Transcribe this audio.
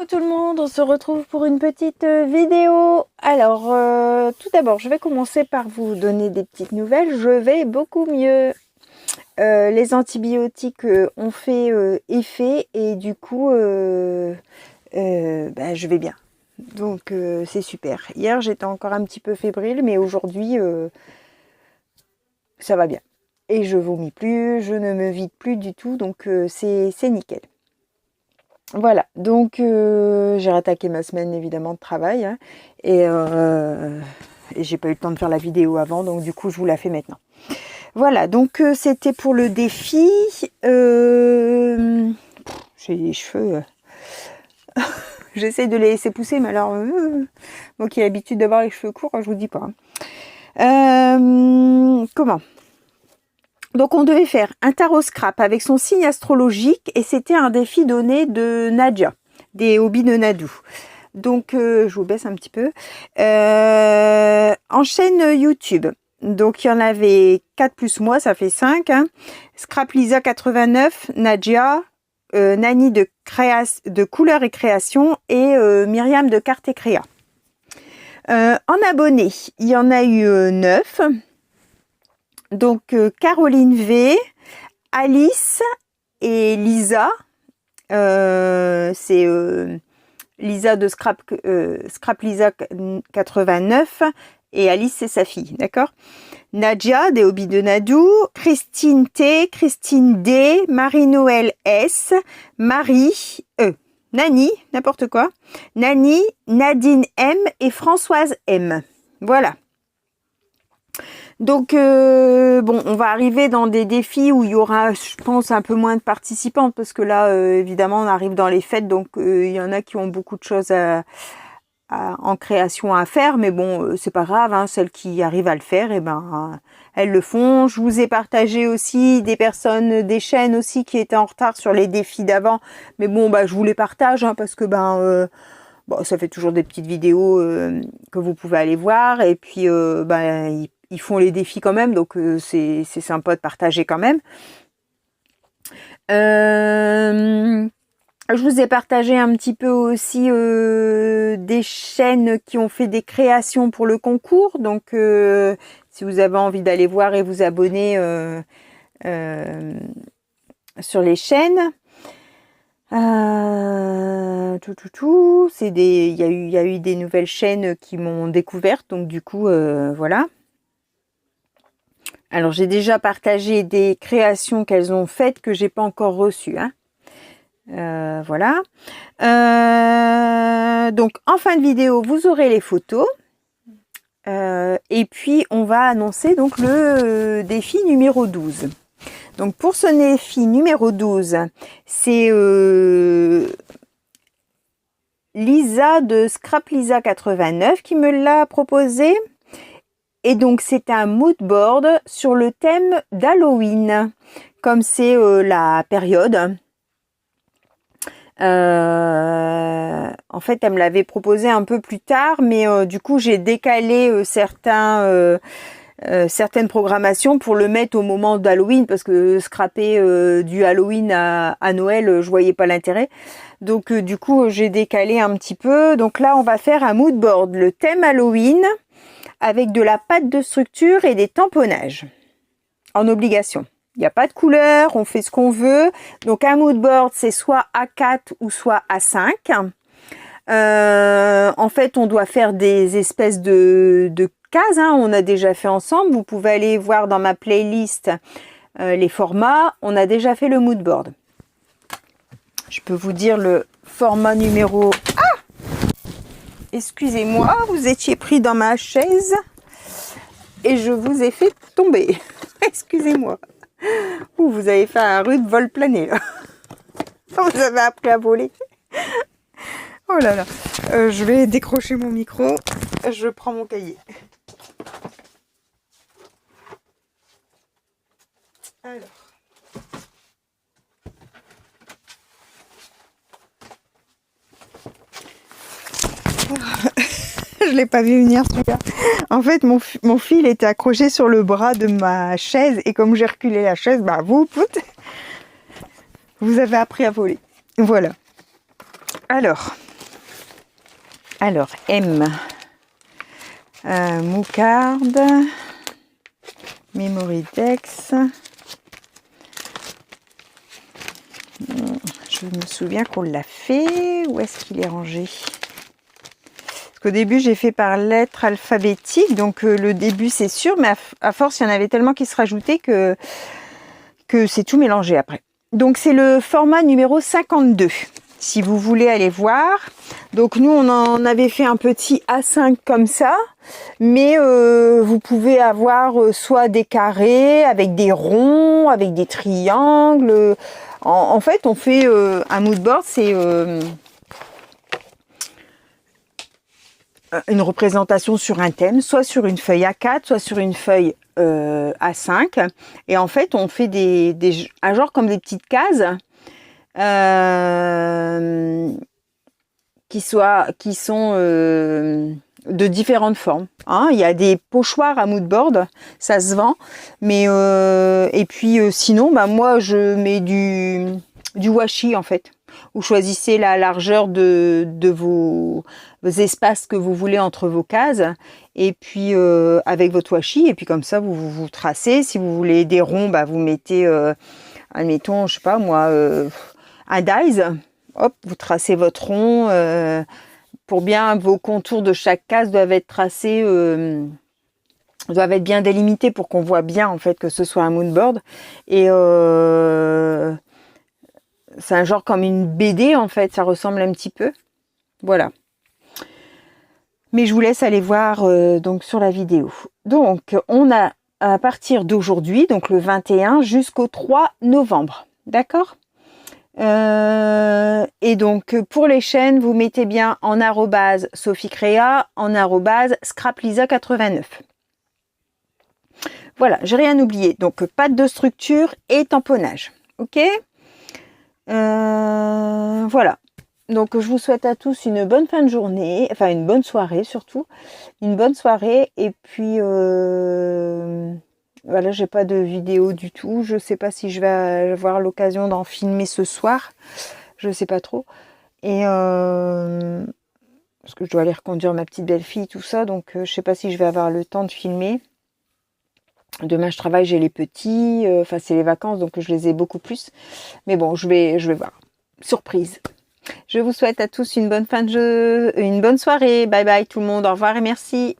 Tout le monde, on se retrouve pour une petite vidéo. Alors, tout d'abord, je vais commencer par vous donner des petites nouvelles. Je vais beaucoup mieux. Les antibiotiques ont fait effet et du coup, je vais bien. Donc, c'est super. Hier, j'étais encore un petit peu fébrile, mais aujourd'hui, ça va bien. Et je vomis plus, je ne me vide plus du tout, donc c'est nickel. Voilà, donc j'ai rattaqué ma semaine évidemment de travail hein, et j'ai pas eu le temps de faire la vidéo avant, donc du coup je vous la fais maintenant. Voilà, donc c'était pour le défi. J'ai les cheveux, j'essaie de les laisser pousser, mais alors moi qui ai l'habitude d'avoir les cheveux courts, je vous dis pas. Comment ? Donc on devait faire un tarot scrap avec son signe astrologique et c'était un défi donné de Nadia, des hobbies de Nadou. Donc je vous baisse un petit peu. En chaîne YouTube, donc il y en avait 4 plus moi, ça fait 5. Hein. Scrap Lisa 89, Nadia, Nani de couleur et création et Myriam de carte et créa. En abonnés, il y en a eu 9. Donc Caroline V, Alice et Lisa, c'est Lisa de Scrap Lisa 89 et Alice c'est sa fille, d'accord. Nadia des hobbies de Nadou, Christine T, Christine D, Marie-Noël S, Marie, Nani, n'importe quoi, Nani, Nadine M et Françoise M. Voilà. Donc, bon, on va arriver dans des défis où il y aura, je pense, un peu moins de participants parce que là, évidemment, on arrive dans les fêtes, donc il y en a qui ont beaucoup de choses en création à faire, mais bon, c'est pas grave, hein, celles qui arrivent à le faire, et ben, elles le font. Je vous ai partagé aussi des personnes, des chaînes aussi qui étaient en retard sur les défis d'avant, mais bon, bah, je vous les partage hein, parce que ben. Bon, ça fait toujours des petites vidéos que vous pouvez aller voir et puis ils font les défis quand même, donc c'est sympa de partager quand même. Je vous ai partagé un petit peu aussi des chaînes qui ont fait des créations pour le concours, donc si vous avez envie d'aller voir et vous abonner sur les chaînes. C'est il y a eu des nouvelles chaînes qui m'ont découverte, donc du coup voilà. Alors j'ai déjà partagé des créations qu'elles ont faites que j'ai pas encore reçues, hein. Voilà. Donc en fin de vidéo vous aurez les photos et puis on va annoncer donc le défi numéro 12. Donc pour ce défi numéro 12, c'est Lisa de Scrap Lisa 89 qui me l'a proposé. Et donc c'est un mood board sur le thème d'Halloween. Comme c'est la période. En fait, elle me l'avait proposé un peu plus tard, mais du coup j'ai décalé certaines programmations pour le mettre au moment d'Halloween parce que scraper du Halloween à Noël, je voyais pas l'intérêt. Donc du coup j'ai décalé un petit peu. Donc là on va faire un mood board, le thème Halloween avec de la pâte de structure et des tamponnages en obligation. Il n'y a pas de couleur, on fait ce qu'on veut. Donc un mood board c'est soit A4 ou soit A5. En fait on doit faire des espèces de cases, hein, on a déjà fait ensemble. Vous pouvez aller voir dans ma playlist les formats. On a déjà fait le mood board. Je peux vous dire le format numéro... Ah! Excusez-moi, vous étiez pris dans ma chaise et je vous ai fait tomber. Excusez-moi. Vous avez fait un rude vol plané là. Vous avez appris à voler. Oh là là. Je vais décrocher mon micro. Je prends mon cahier. Alors. Je l'ai pas vu venir celui-là. En fait, mon fil était accroché sur le bras de ma chaise et comme j'ai reculé la chaise, bah vous avez appris à voler. Voilà. Alors, Alors, M. Moucard. Memory Dex. Je me souviens qu'on l'a fait. Où est-ce qu'il est rangé? Parce qu'au début, j'ai fait par lettre alphabétique. Donc, le début, c'est sûr. Mais à force, il y en avait tellement qui se rajoutaient que c'est tout mélangé après. Donc, c'est le format numéro 52. Si vous voulez aller voir. Donc, nous, on en avait fait un petit A5 comme ça. Mais vous pouvez avoir soit des carrés, avec des ronds, avec des triangles. En fait, on fait un mood board, c'est une représentation sur un thème, soit sur une feuille A4, soit sur une feuille A5. Et en fait, on fait un genre comme des petites cases qui sont de différentes formes. Hein. Il y a des pochoirs à mood board, ça se vend. Mais et puis sinon, bah, moi je mets du washi en fait. Vous choisissez la largeur de vos espaces que vous voulez entre vos cases. Et puis avec votre washi, et puis comme ça vous tracez. Si vous voulez des ronds, bah, vous mettez, admettons, je sais pas moi, un dies. Hop, vous tracez votre rond. Pour bien, vos contours de chaque case doivent être tracés, doivent être bien délimités pour qu'on voit bien en fait que ce soit un moodboard. Et c'est un genre comme une BD en fait, ça ressemble un petit peu. Voilà. Mais je vous laisse aller voir donc sur la vidéo. Donc on a à partir d'aujourd'hui, donc le 21 jusqu'au 3 novembre. D'accord ? Et donc pour les chaînes, vous mettez bien en arrobase Sophie Créa, en arrobase ScrapLisa89. Voilà, j'ai rien oublié. Donc patte de structure et tamponnage. Ok. Voilà. Donc je vous souhaite à tous une bonne fin de journée, enfin une bonne soirée surtout, une bonne soirée. Et puis voilà, j'ai pas de vidéo du tout. Je sais pas si je vais avoir l'occasion d'en filmer ce soir. Je sais pas trop. Et parce que je dois aller reconduire ma petite belle-fille, tout ça. Donc je sais pas si je vais avoir le temps de filmer. Demain je travaille, j'ai les petits. Enfin c'est les vacances, donc je les ai beaucoup plus. Mais bon, je vais voir. Surprise. Je vous souhaite à tous une bonne fin de jeu, une bonne soirée. Bye bye tout le monde. Au revoir et merci.